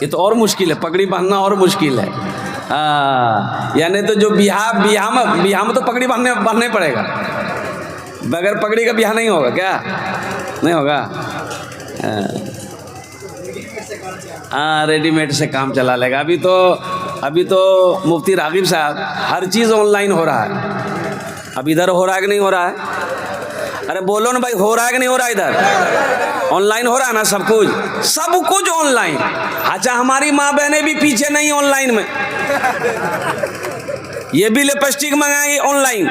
ये तो और मुश्किल है, पगड़ी बांधना और मुश्किल है। यानी तो जो बिहार में तो पगड़ी बांधने पड़ेगा, बगैर पगड़ी का बिहार नहीं होगा क्या? नहीं होगा। हाँ, रेडीमेड से काम चला लेगा। अभी तो मुफ्ती रागिब साहब हर चीज़ ऑनलाइन हो रहा है। अब इधर हो रहा है कि नहीं हो रहा है? अरे बोलो ना भाई, हो रहा है कि नहीं हो रहा है? इधर ऑनलाइन हो रहा है ना सब कुछ ऑनलाइन। अच्छा, हमारी माँ बहनें भी पीछे नहीं ऑनलाइन में। ये भी लिपस्टिक मंगाएगी ऑनलाइन,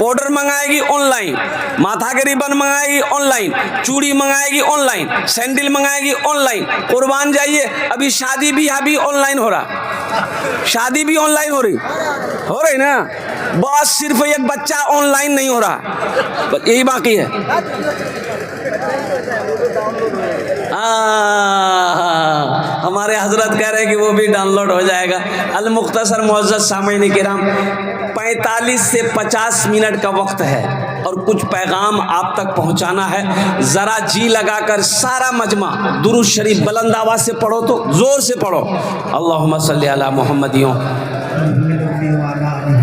पाउडर मंगाएगी ऑनलाइन, माथा के रिबन मंगाएगी ऑनलाइन, चूड़ी मंगाएगी ऑनलाइन, सैंडल मंगाएगी ऑनलाइन। कुर्बान जाइए, अभी शादी भी अभी ऑनलाइन हो रहा, शादी भी ऑनलाइन हो रही ना। बस सिर्फ एक बच्चा ऑनलाइन नहीं हो रहा, बस यही बाकी है। हमारे हजरत कह रहे हैं कि वो भी डाउनलोड हो जाएगा। अल मुख्तसर मुअज़्ज़ज़ सामीन किराम, 45 से 50 मिनट का वक्त है और कुछ पैगाम आप तक पहुंचाना है। ज़रा जी लगाकर सारा मजमा दुरूद शरीफ बुलंद आवाज़ से पढ़ो, तो ज़ोर से पढ़ो। अल्लाहुम्मा सल्ली अला मुहम्मदियों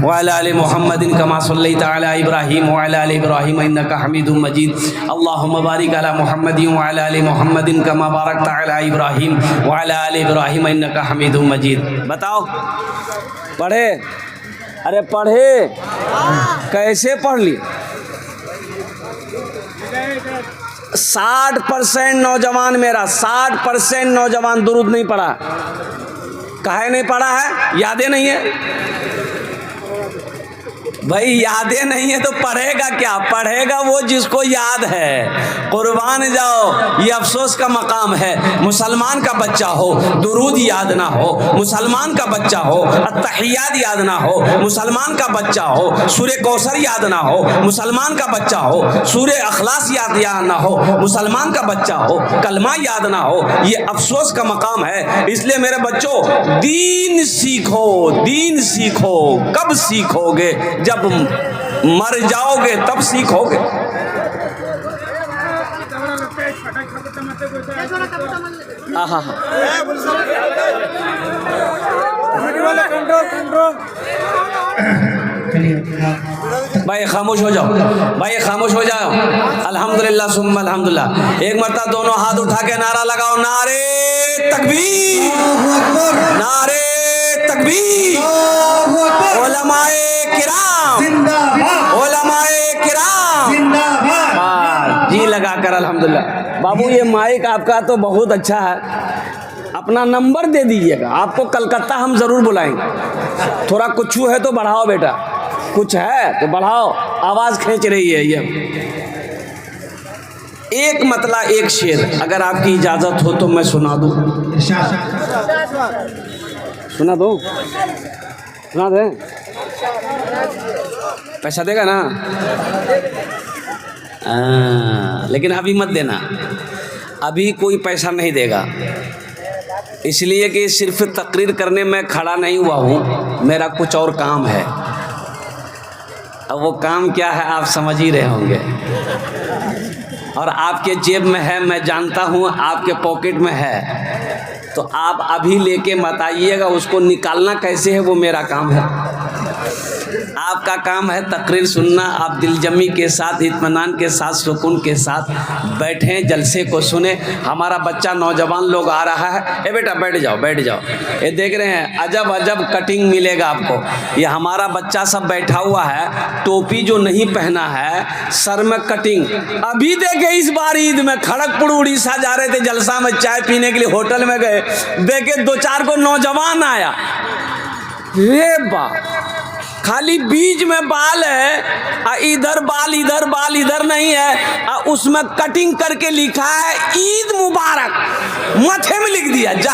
व अला आलि मुहम्मदिन कमा सल्लैता अला इब्राहीम व अला आलि इब्राहीम इन्नका हमीदुम मजीद। अल्लाहुम्मा बारिक अला मुहम्मदिन व अला आलि मुहम्मदिन कमा बारकता अला इब्राहीम व अला आलि इब्राहीम इन्नका हमीदुम मजीद। बताओ, पढ़े? अरे पढ़े, कैसे पढ़ ली? 60% नौजवान, मेरा 60% नौजवान दुरूद नहीं पढ़ा। काहे नहीं पढ़ा है? यादें नहीं है भाई, यादें नहीं है तो पढ़ेगा क्या? पढ़ेगा वो जिसको याद है। कुर्बान जाओ, ये अफसोस का मकाम है। मुसलमान का बच्चा हो, दुरूद याद ना हो, मुसलमान का बच्चा हो, अत्तहियात याद ना हो, मुसलमान का बच्चा हो, सूरे कौसर याद ना हो, मुसलमान का बच्चा हो, सूरे अखलास याद ना हो, मुसलमान का बच्चा हो, कलमा याद ना हो। ये अफसोस का मकाम है। इसलिए मेरे बच्चों, दीन सीखो, दीन सीखो। कब सीखोगे? जब मर जाओगे तब सीखोगे। भाई खामोश हो जाओ, भाई खामोश हो जाओ। अल्हम्दुलिल्लाह सुम्मा अल्हम्दुलिल्लाह। एक मरतबा दोनों हाथ उठा के नारा लगाओ, नारे तकबीर, नारे तकबीर। उलमाए किराम जिंदाबाद, उलमाए किराम जिंदाबाद। जी लगाकर अल्हम्दुलिल्लाह। बाबू, ये माइक आपका तो बहुत अच्छा है, अपना नंबर दे दीजिएगा। आपको कलकत्ता हम जरूर बुलाएंगे। थोड़ा कुछ है तो बढ़ाओ बेटा, कुछ है तो बढ़ाओ, आवाज खींच रही है ये। एक मतला एक शेर अगर आपकी इजाजत हो तो मैं सुना दूं। सुना दो, सुना दे। पैसा देगा ना? लेकिन अभी मत देना, अभी कोई पैसा नहीं देगा, इसलिए कि सिर्फ तकरीर करने में खड़ा नहीं हुआ हूँ, मेरा कुछ और काम है। अब वो काम क्या है आप समझ ही रहे होंगे, और आपके जेब में है, मैं जानता हूँ आपके पॉकेट में है, तो आप अभी लेके मत आइएगा। उसको निकालना कैसे है वो मेरा काम है। आपका काम है तकरीर सुनना। आप दिलजमी के साथ, इत्मीनान के साथ, सुकून के साथ बैठें, जलसे को सुने। हमारा बच्चा नौजवान लोग आ रहा है। ए बेटा बैठ जाओ, बैठ जाओ। ये देख रहे हैं, अजब अजब कटिंग मिलेगा आपको। ये हमारा बच्चा सब बैठा हुआ है, टोपी जो नहीं पहना है, सर में कटिंग। अभी देखे इस बार ईद में खड़गपुर उड़ीसा जा रहे थे जलसा में, चाय पीने के लिए होटल में गए, देखे 2-4 को नौजवान आया। रे बा, खाली बीच में बाल है, इधर बाल इधर, बाल इधर नहीं है, उसमें कटिंग करके लिखा है ईद मुबारक, माथे में लिख दिया। जा,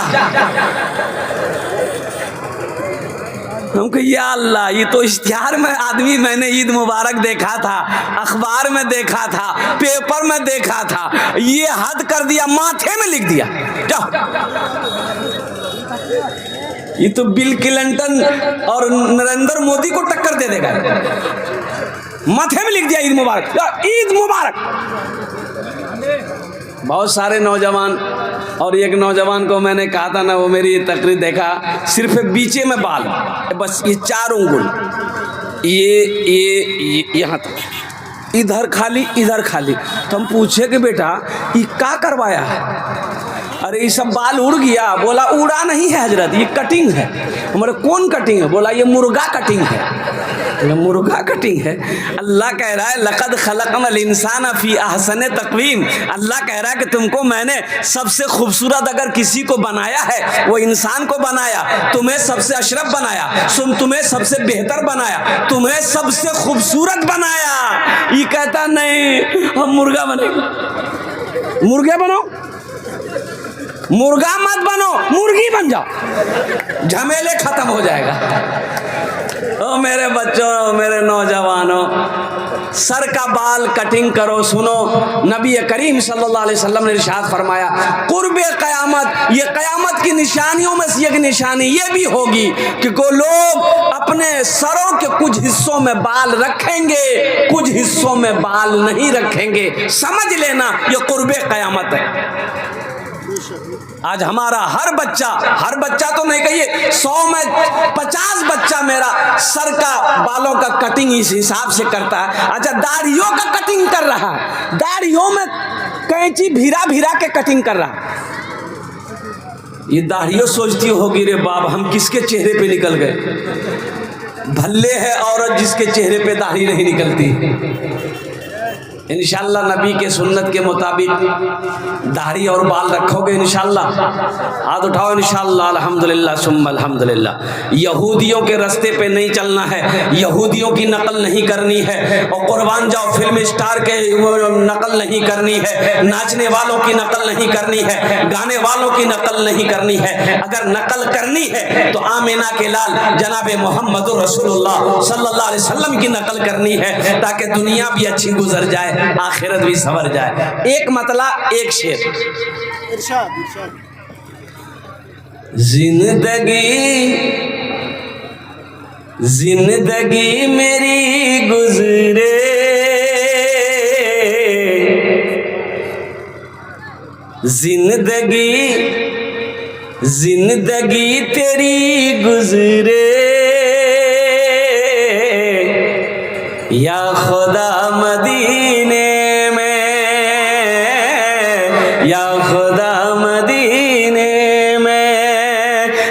हमको या अल्लाह, ये तो इश्तिहार में आदमी, मैंने ईद मुबारक देखा था, अखबार में देखा था, पेपर में देखा था, ये हद कर दिया, माथे में लिख दिया। ये तो बिल क्लिंटन और नरेंद्र मोदी को टक्कर दे देगा। माथे में लिख दिया ईद मुबारक, ईद मुबारक। बहुत सारे नौजवान और एक नौजवान को मैंने कहा था ना, वो मेरी ये तकरीर देखा, सिर्फ बीचे में बाल, बस ये 4 उंगल, ये यहाँ तक, इधर खाली इधर खाली। तो हम पूछे कि बेटा ये क्या करवाया है? अरे ये सब बाल उड़ गया। बोला उड़ा नहीं है हजरत, ये कटिंग है। हमारे कौन कटिंग है? बोला ये मुर्गा कटिंग है। मुर्गा कटिंग है? अल्लाह कह रहा है लक़द खलक़नल इंसान फी अहसन तक़वीम। अल्लाह कह रहा है कि तुमको मैंने सबसे खूबसूरत अगर किसी को बनाया है वो इंसान को बनाया, तुम्हें सबसे अशरफ बनाया, तुम्हें सबसे बेहतर बनाया, तुम्हें सबसे खूबसूरत बनाया। ये कहता नहीं हम मुर्गा बनेंगे। मुर्गा बनो, मुर्गा मत बनो, मुर्गी बन जाओ, झमेले खत्म हो जाएगा। ओ मेरे बच्चों, मेरे नौजवानों, सर का बाल कटिंग करो। सुनो, नबी करीम सल्लल्लाहु अलैहि वसल्लम ने इरशाद फरमाया कुर्बे क़यामत, ये क़यामत की निशानियों में से एक निशानी ये भी होगी कि को लोग अपने सरों के कुछ हिस्सों में बाल रखेंगे, कुछ हिस्सों में बाल नहीं रखेंगे। समझ लेना ये कुर्बे क़यामत है। आज हमारा हर बच्चा तो नहीं कहिए 100 में 50 बच्चा मेरा सर का बालों का कटिंग इस हिसाब से करता है। अच्छा, दाढ़ियों का कटिंग कर रहा है, दाढ़ियों में कैंची भिरा भिरा के कटिंग कर रहा है। ये दाढ़ियों सोचती होगी रे बाप हम किसके चेहरे पे निकल गए। भल्ले है औरत जिसके चेहरे पे दाढ़ी नहीं निकलती। इंशाअल्लाह नबी के सुन्नत के मुताबिक दाढ़ी और बाल रखोगे इंशाअल्लाह। हाथ उठाओ इंशाअल्लाह। अल्हम्दुलिल्लाह सुम्मा अल्हम्दुलिल्लाह। यहूदियों के रास्ते पे नहीं चलना है, यहूदियों की नकल नहीं करनी है, और कुर्बान जाओ फिल्म स्टार के नकल नहीं करनी है, नाचने वालों की नकल नहीं करनी है, गाने वालों की नकल नहीं करनी है। अगर नकल करनी है तो आमिना के लाल जनाब मोहम्मद रसूलुल्लाह सल्लल्लाहु अलैहि वसल्लम की नकल करनी है, ताकि दुनिया भी अच्छी गुजर जाए, आखिरत भी सवर जाए। एक मतला एक शेर। जिंदगी मेरी गुजरे, जिंदगी तेरी गुजरे, या खुदा मदीने में, या खुदा मदीने में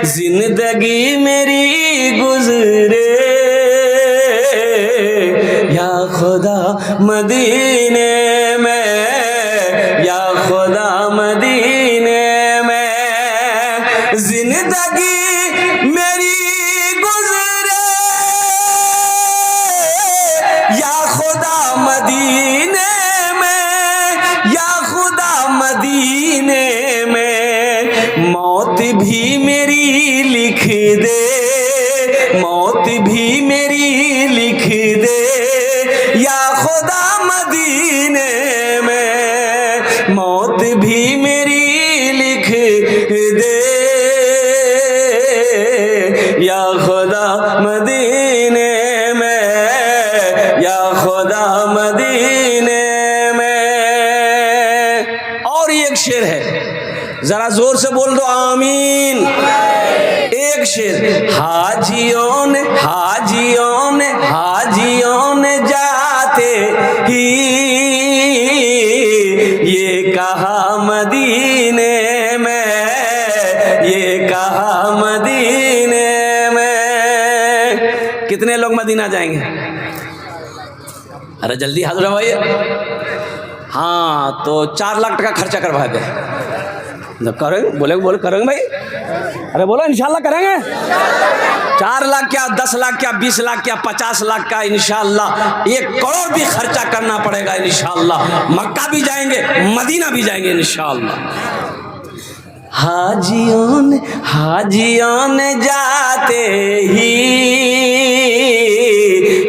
जिंदगी मेरी गुजरे, या खुदा मदीने में, या खुदा मदीने में जिंदगी मेरी गुजरे, या खुदा मदीने में, या खुदा मदीने में मौत भी मेरी लिख दे, मौत भी मेरी लिख दे, या खुदा मदीने में मौत भी मेरी लिख दे, या खुदा मदीने में, या खुदा मदीने में। और एक शेर है, जरा जोर से बोल दो आमीन। एक शेर, हाजियों ने हाजियों ने हाजियों ने जाते ही ये कहा मदीने में, ये कहा मदीने में। कितने लोग मदीना जाएंगे? अरे जल्दी हाथ उठाइए। हाँ, तो 4 लाख टका खर्चा करवा दे। करेंगे? बोले करेंगे भाई? अरे बोलो इंशाल्लाह करेंगे। 4 लाख क्या, 10 लाख क्या, 20 लाख क्या, 50 लाख का, इंशाल्लाह 1 करोड़ भी खर्चा करना पड़ेगा इंशाल्लाह। मक्का भी जाएंगे, मदीना भी जाएंगे इंशाल्लाह। हाजियों ने जाते ही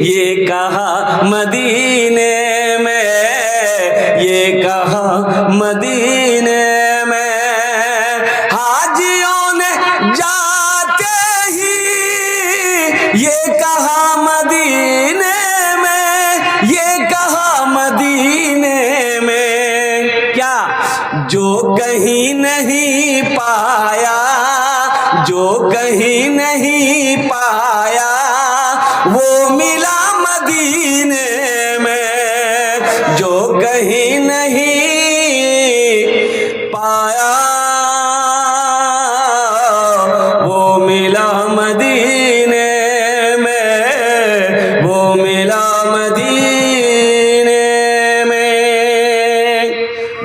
ये कहा मदीने में, ये कहा मदीने में, हाजियों ने जाते ही ये कहा मदीने में, ये कहा मदीने में। क्या जो कहीं नहीं पाया, जो कहीं नहीं पाया वो मिला मदीने में, जो कहीं नहीं पाया वो मिला मदीने में, वो मिला मदीने में।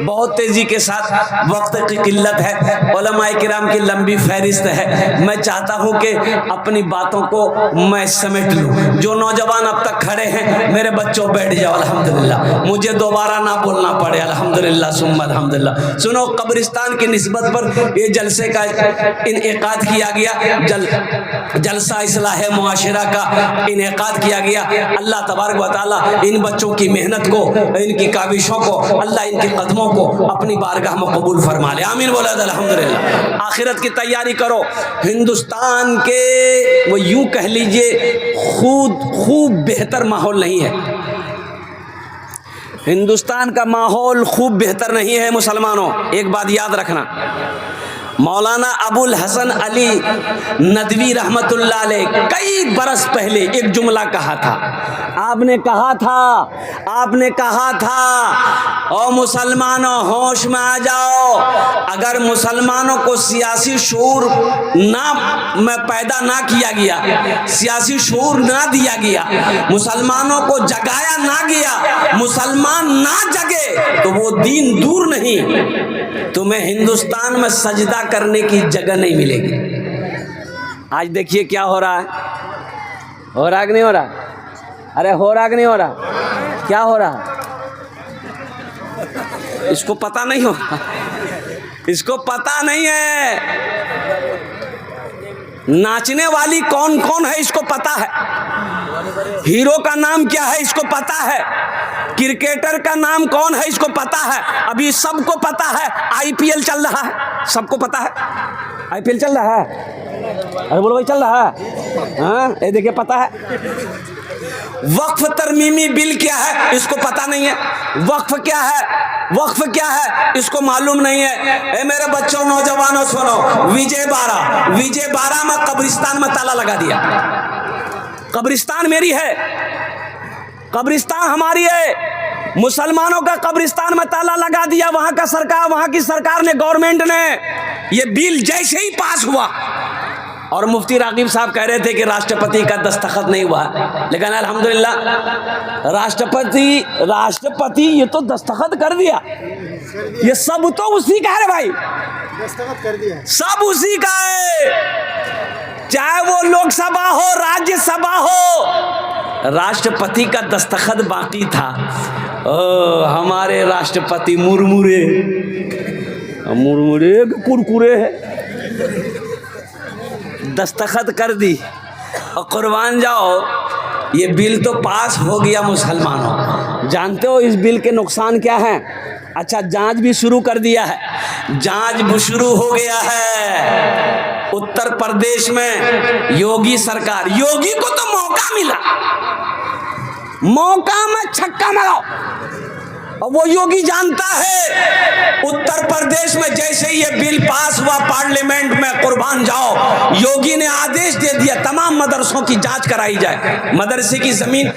बहुत तेजी के साथ, वक्त की किल्लत है, उलमाए किराम की लंबी फहरिस्त है, मैं चाहता हूं कि अपनी बातों को मैं समेट लूं। जो नौजवान अब तक खड़े हैं, मेरे बच्चों बैठ जाओ अल्हम्दुलिल्लाह, मुझे दोबारा ना बोलना पड़े अल्हम्दुलिल्लाह सुम्मा अल्हम्दुलिल्लाह। सुनो, कब्रिस्तान की निस्बत पर ये जलसे का इनेकाद किया गया, जलसा इस्लाह मुआशरा का इनेकाद किया गया। अल्लाह तबारक व तआला इन बच्चों की मेहनत को, इनकी काविशों को, अल्लाह इनके कदमों को अपनी बारगाह में कबूल फरमा ले, आमीन बोला अल्हम्दुलिल्लाह। आखिरत की तैयारी करो। हिंदुस्तान के वो यूं कह लीजिए खूब बेहतर माहौल नहीं है, हिंदुस्तान का माहौल खूब बेहतर नहीं है मुसलमानों। एक बात याद रखना, मौलाना अबुल हसन अली नदवी रहमतुल्लाह अलैह कई बरस पहले एक जुमला कहा था। आपने कहा था ओ मुसलमानों होश में आ जाओ, अगर मुसलमानों को सियासी शऊर में पैदा ना किया गया, सियासी शऊर ना दिया गया, मुसलमानों को जगाया ना गया, मुसलमान ना जगे तो वो दीन दूर नहीं, तुम्हें हिंदुस्तान में सजदा करने की जगह नहीं मिलेगी। आज देखिए क्या हो रहा है, हो रहा कि नहीं हो रहा? अरे हो रहा कि नहीं हो रहा? क्या हो रहा? इसको पता नहीं हो, इसको पता नहीं है। नाचने वाली कौन कौन है इसको पता है, हीरो का नाम क्या है इसको पता है, क्रिकेटर का नाम कौन है इसको पता है, अभी सबको पता है आईपीएल चल रहा है, सबको पता है आईपीएल चल रहा है। अरे बोलो भाई चल रहा है, हाँ ये देखिए पता है। वक्फ तरमीमी बिल क्या है इसको पता नहीं है, वक्फ क्या है इसको मालूम नहीं है। ए मेरे बच्चों नौजवानों सुनो, विजय बारा में कब्रिस्तान में ताला लगा दिया। कब्रिस्तान मेरी है, कब्रिस्तान हमारी है, मुसलमानों का कब्रिस्तान में ताला लगा दिया। वहां की सरकार ने, गवर्नमेंट ने ये बिल जैसे ही पास हुआ, और मुफ्ती रागिब साहब कह रहे थे कि राष्ट्रपति का दस्तखत नहीं हुआ, लेकिन अल्हम्दुलिल्लाह राष्ट्रपति ये तो दस्तखत कर दिया, ये सब तो उसी का है भाई, दस्तखत कर दिया, सब उसी का है, चाहे वो लोकसभा हो राज्यसभा हो, राष्ट्रपति का दस्तखत बाकी था। हमारे राष्ट्रपति मुरमुरे कुरकुरे है, दस्तखत कर दी और कुर्बान जाओ, ये बिल तो पास हो गया। मुसलमानों जानते हो इस बिल के नुकसान क्या हैं? अच्छा, जांच भी शुरू कर दिया है, जांच भी शुरू हो गया है। उत्तर प्रदेश में योगी सरकार, योगी को तो मौका मिला, मौका में छक्का मारो, और वो योगी जानता है उत्तर प्रदेश में जैसे ये बिल पास हुआ पार्लियामेंट में, कुर्बान जाओ, योगी ने आदेश दे दिया तमाम मदरसों की जांच कराई जाए, मदरसे की जमीन